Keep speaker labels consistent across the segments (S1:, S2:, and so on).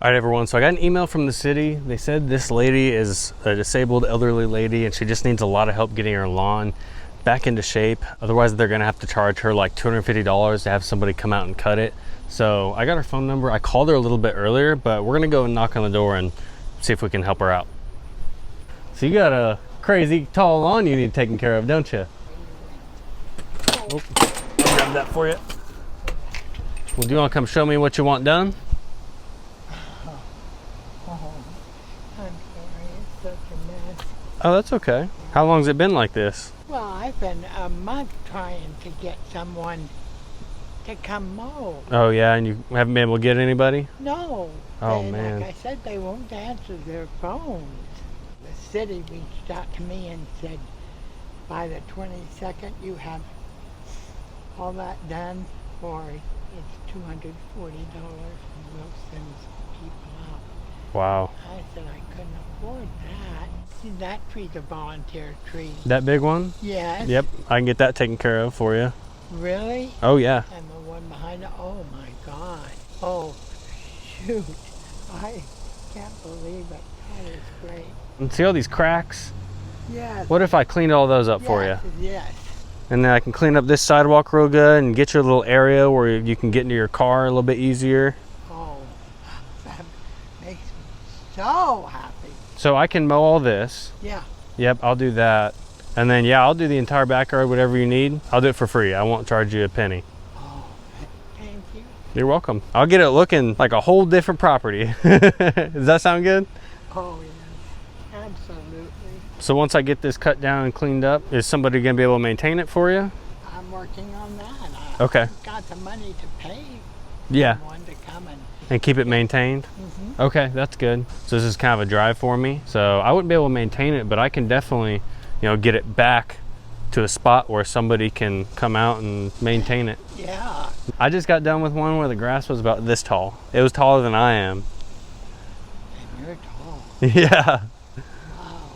S1: All right, everyone, so I got an email from the city. They said this lady is a disabled elderly lady and she just needs a lot of help getting her lawn back into shape. Otherwise, they're gonna have to charge her like $250 to have somebody come out and cut it. So I got her phone number. I called her a little bit earlier, but we're gonna go and knock on the door and see if we can help her out. So you got a crazy tall lawn you need taken care of, don't you? Oh, I'll grab that for you. Well, do you wanna come show me what you want done? Oh, that's okay. How long has it been like this?
S2: Well, I've been a month trying to get someone to come mow.
S1: Oh, yeah, and you haven't been able to get anybody?
S2: No.
S1: Oh, man.
S2: Like I said, they won't answer their phones. The city reached out to me and said, by the 22nd, you have all that done, or it's $240 and we'll send some people out.
S1: Wow.
S2: I said I couldn't afford that. See, that tree's a volunteer tree.
S1: That big one?
S2: Yes.
S1: Yep, I can get that taken care of for you.
S2: Really?
S1: Oh, yeah.
S2: And the one behind it, oh my God. Oh, shoot. I can't believe it. That is great.
S1: And see all these cracks?
S2: Yes.
S1: What if I cleaned all those up for you?
S2: Yes.
S1: And then I can clean up this sidewalk real good and get you a little area where you can get into your car a little bit easier.
S2: Oh, that makes me so happy.
S1: So I can mow all this.
S2: Yeah.
S1: Yep, I'll do that. And then, yeah, I'll do the entire backyard, whatever you need. I'll do it for free. I won't charge you a penny.
S2: Oh, thank you.
S1: You're welcome. I'll get it looking like a whole different property. Does that sound good?
S2: Oh, yes. Absolutely.
S1: So once I get this cut down and cleaned up, is somebody gonna be able to maintain it for you?
S2: I'm working on that.
S1: Okay.
S2: I've got the money to pay someone to come
S1: And keep it maintained?
S2: Mm-hmm.
S1: Okay, that's good. So this is kind of a drive for me. So I wouldn't be able to maintain it, but I can definitely, get it back to a spot where somebody can come out and maintain it.
S2: Yeah.
S1: I just got done with one where the grass was about this tall. It was taller than I am.
S2: And you're tall.
S1: Yeah.
S2: Wow.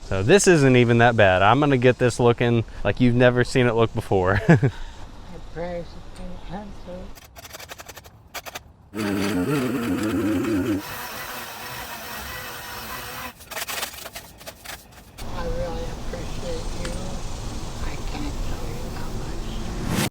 S1: So this isn't even that bad. I'm gonna get this looking like you've never seen it look before.
S2: Your prayers have been answered. I really appreciate you. I can't tell you how much.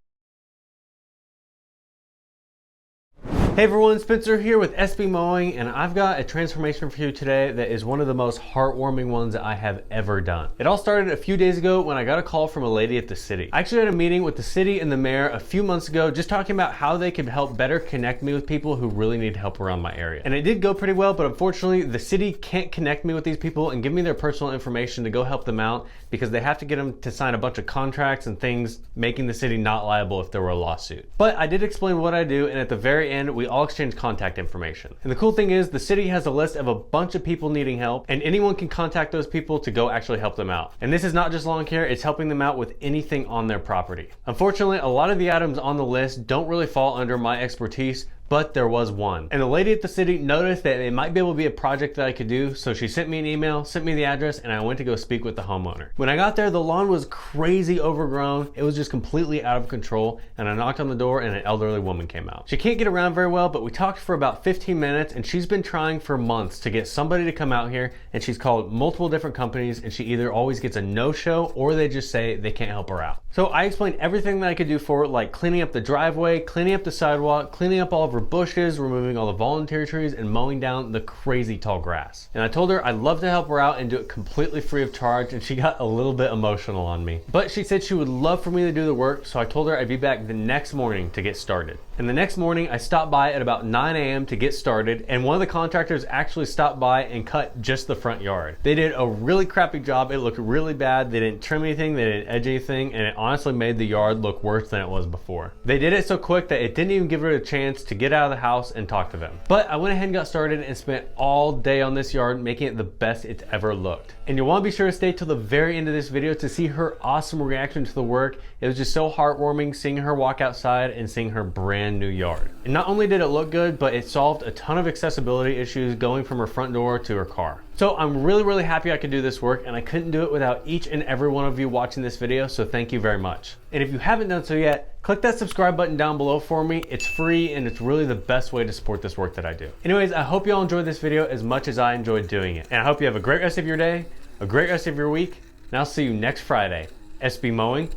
S1: Hey everyone, Spencer here with SB Mowing, and I've got a transformation for you today that is one of the most heartwarming ones that I have ever done. It all started a few days ago when I got a call from a lady at the city. I actually had a meeting with the city and the mayor a few months ago just talking about how they could help better connect me with people who really need help around my area. And it did go pretty well, but unfortunately the city can't connect me with these people and give me their personal information to go help them out because they have to get them to sign a bunch of contracts and things making the city not liable if there were a lawsuit. But I did explain what I do, and at the very end we all exchange contact information. And the cool thing is the city has a list of a bunch of people needing help, and anyone can contact those people to go actually help them out. And this is not just lawn care, it's helping them out with anything on their property. Unfortunately, a lot of the items on the list don't really fall under my expertise, but there was one. And the lady at the city noticed that it might be able to be a project that I could do, so she sent me an email, sent me the address, and I went to go speak with the homeowner. When I got there, the lawn was crazy overgrown. It was just completely out of control, and I knocked on the door and an elderly woman came out. She can't get around very well, but we talked for about 15 minutes, and she's been trying for months to get somebody to come out here, and she's called multiple different companies, and she either always gets a no-show or they just say they can't help her out. So I explained everything that I could do for her, like cleaning up the driveway, cleaning up the sidewalk, cleaning up all of her bushes, removing all the volunteer trees, and mowing down the crazy tall grass. And I told her I'd love to help her out and do it completely free of charge, and she got a little bit emotional on me. But she said she would love for me to do the work, so I told her I'd be back the next morning to get started. And the next morning I stopped by at about 9 a.m. to get started, and one of the contractors actually stopped by and cut just the front yard. They did a really crappy job. It looked really bad. They didn't trim anything, they didn't edge anything, and it honestly made the yard look worse than it was before. They did it so quick that it didn't even give her a chance to get out of the house and talk to them. But I went ahead and got started and spent all day on this yard making it the best it's ever looked. And you'll want to be sure to stay till the very end of this video to see her awesome reaction to the work. It was just so heartwarming seeing her walk outside and seeing her brand new yard. And not only did it look good, but it solved a ton of accessibility issues going from her front door to her car. So I'm really happy I could do this work, and I couldn't do it without each and every one of you watching this video, so thank you very much. And if you haven't done so yet, click that subscribe button down below for me. It's free and it's really the best way to support this work that I do. Anyways, I hope y'all enjoyed this video as much as I enjoyed doing it. And I hope you have a great rest of your day, a great rest of your week, and I'll see you next Friday. SB Mowing,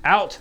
S1: out!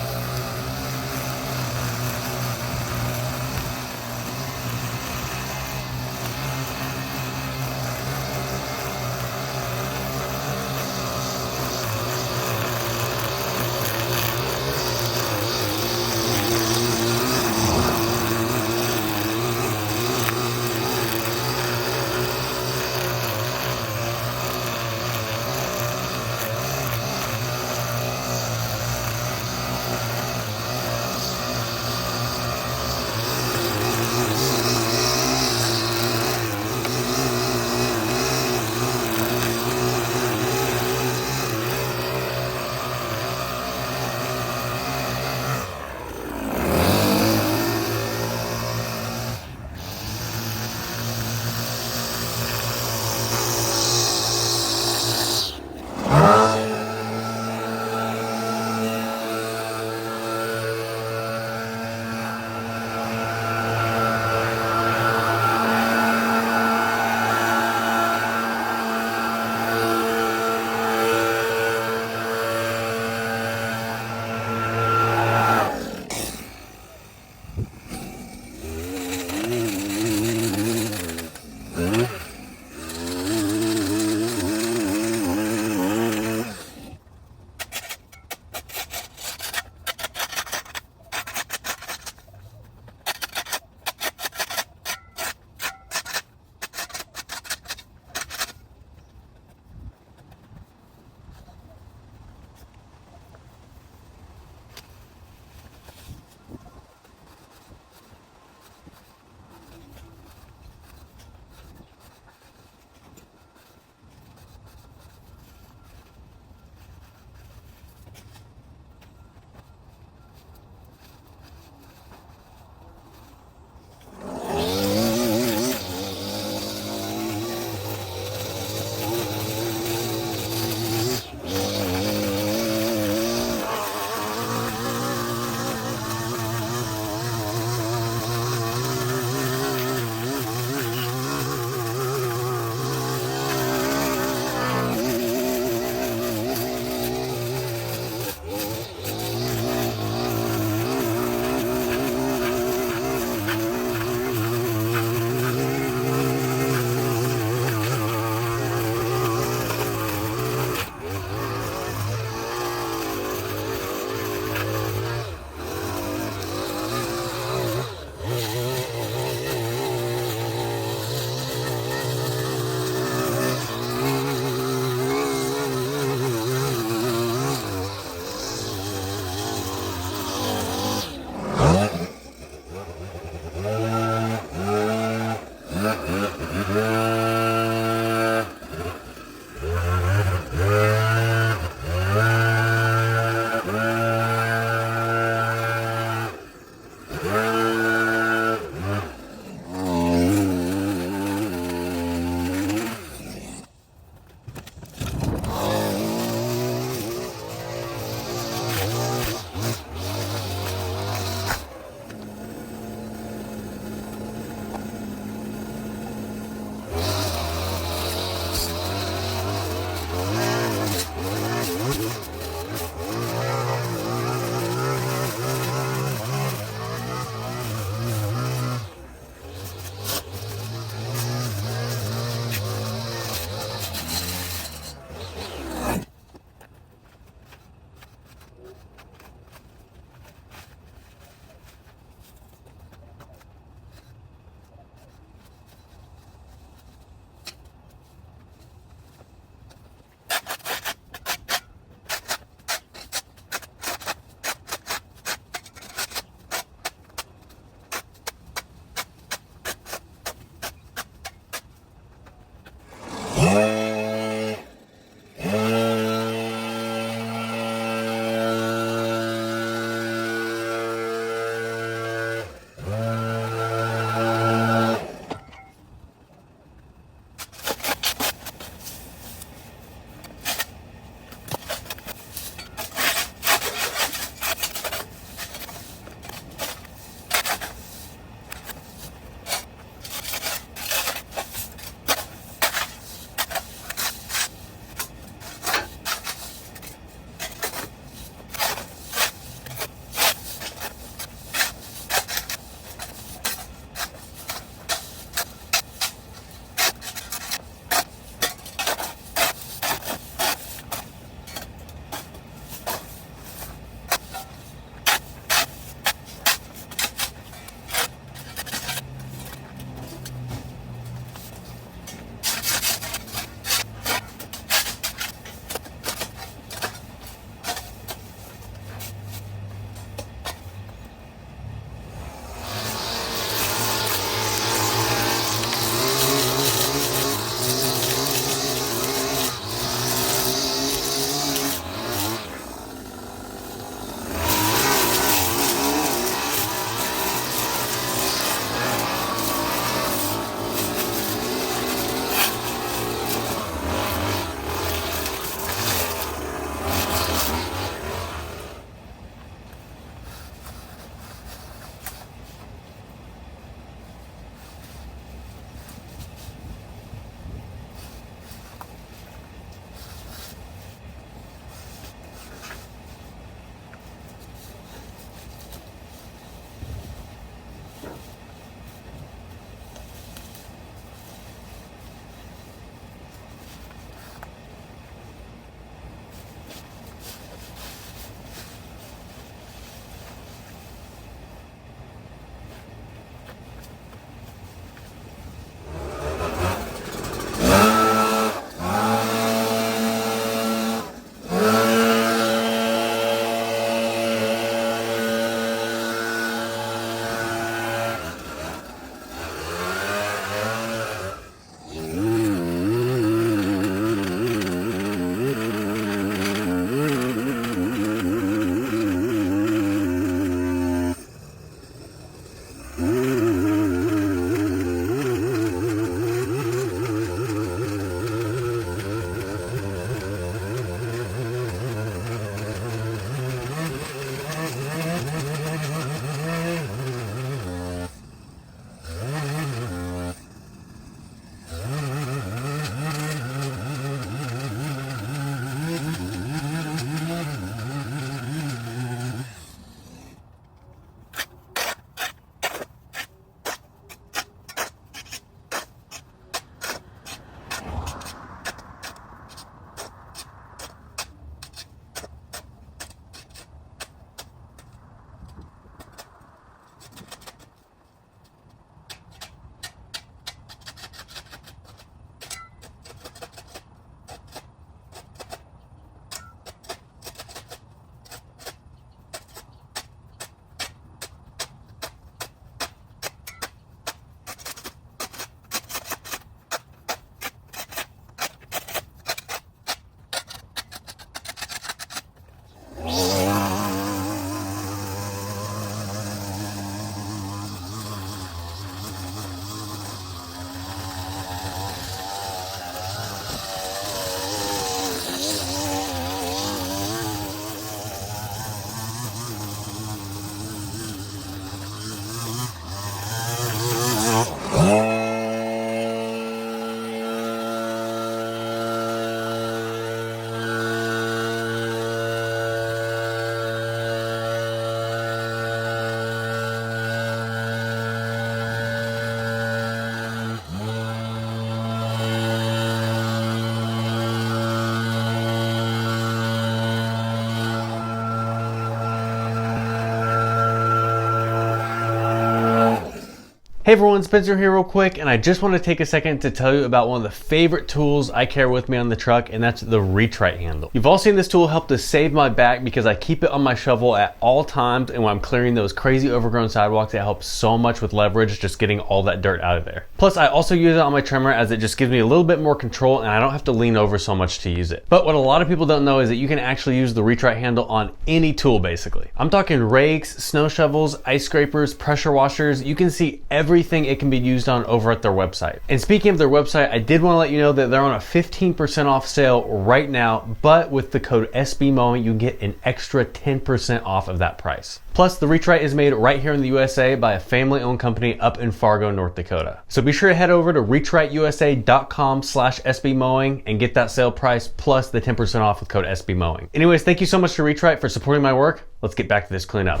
S1: Hey everyone, Spencer here real quick, and I just want to take a second to tell you about one of the favorite tools I carry with me on the truck, and that's the reach-right handle. You've all seen this tool help to save my back because I keep it on my shovel at all times, and when I'm clearing those crazy overgrown sidewalks, it helps so much with leverage, just getting all that dirt out of there. Plus, I also use it on my trimmer as it just gives me a little bit more control, and I don't have to lean over so much to use it. But what a lot of people don't know is that you can actually use the reach-right handle on any tool, basically. I'm talking rakes, snow shovels, ice scrapers, pressure washers. You can see everything it can be used on over at their website. And speaking of their website, I did want to let you know that they're on a 15% off sale right now, but with the code SB Mowing, you get an extra 10% off of that price. Plus, the reach-right is made right here in the USA by a family-owned company up in Fargo, North Dakota. So be sure to head over to reachrightusa.com/SB Mowing and get that sale price plus the 10% off with code SB Mowing. Anyways, thank you so much to Reach-Right for supporting my work. Let's get back to this cleanup.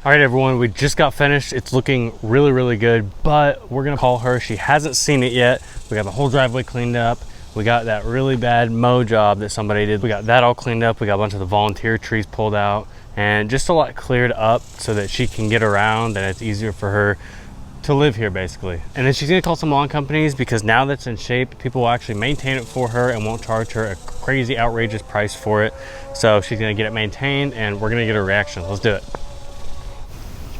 S1: All right, everyone, we just got finished. It's looking really, really good, but we're gonna call her. She hasn't seen it yet. We got the whole driveway cleaned up. We got that really bad mow job that somebody did. We got that all cleaned up. We got a bunch of the volunteer trees pulled out and just a lot cleared up so that she can get around and it's easier for her to live here, basically. And then she's gonna call some lawn companies because now that's in shape, people will actually maintain it for her and won't charge her a crazy, outrageous price for it. So she's gonna get it maintained and we're gonna get a reaction. Let's do it.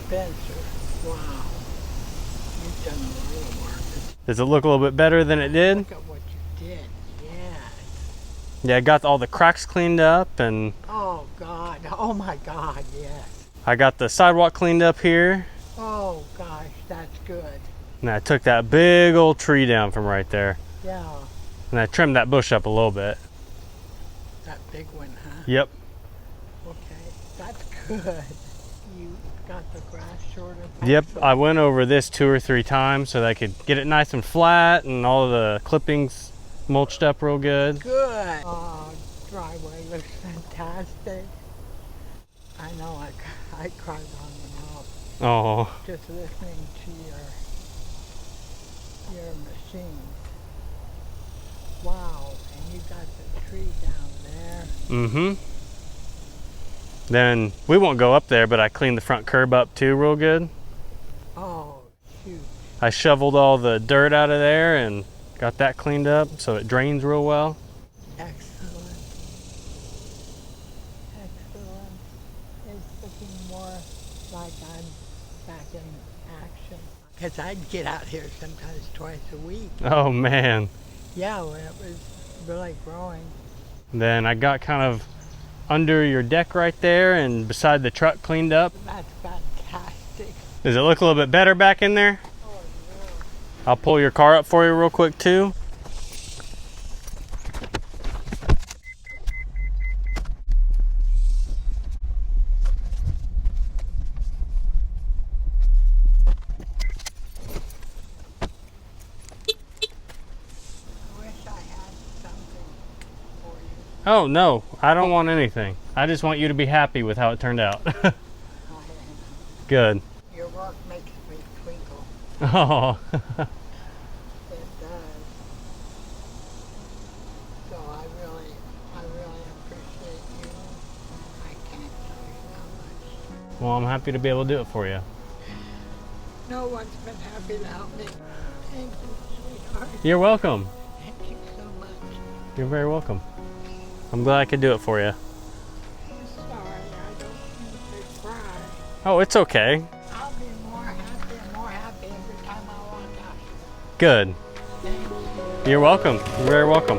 S2: Spencer, wow, you've done a lot of work.
S1: Does it look a little bit better than it did?
S2: Look at what you did, yes.
S1: Yeah, I got all the cracks cleaned up and
S2: Oh God, oh my God, yes.
S1: I got the sidewalk cleaned up here.
S2: Oh gosh, that's good.
S1: And I took that big old tree down from right there.
S2: Yeah,
S1: And I trimmed that bush up a little bit.
S2: that big one, huh?
S1: Yep.
S2: Okay, that's good. You got the grass shorter.
S1: Yep, I went over this 2 or 3 times so that I could get it nice and flat and all the clippings mulched up real good.
S2: Good. Oh, driveway looks fantastic. I know I cried on the mouth
S1: Oh,
S2: just listening to your machine. Wow, and you got the tree down there.
S1: mm-hmm. Then we won't go up there, but I cleaned the front curb up too real good.
S2: Oh, shoot.
S1: I shoveled all the dirt out of there and got that cleaned up so it drains real well.
S2: Excellent. Excellent. It's looking more like I'm back in action. Because I'd get out here sometimes twice a week.
S1: Oh man.
S2: Yeah, when it was really growing.
S1: Then I got kind of under your deck right there and beside the truck cleaned up.
S2: That's fantastic.
S1: Does it look a little bit better back in there?
S2: Oh, yeah.
S1: I'll pull your car up for you real quick too.
S2: I wish I had something for you.
S1: Oh no, I don't want anything. I just want you to be happy with how it turned out. Good.
S2: Your work makes me twinkle.
S1: Oh.
S2: It does. So I really appreciate you. I can't tell you how much.
S1: Well, I'm happy to be able to do it for you.
S2: No one's been happy to help me. Thank you, sweetheart.
S1: You're welcome.
S2: Thank you so much.
S1: You're very welcome. I'm glad I could do it for you.
S2: I'm sorry, I don't mean to cry.
S1: Oh, it's okay.
S2: I'll be more happy and more happy every time I walk out here.
S1: Good.
S2: Thank you.
S1: You're welcome. You're very welcome.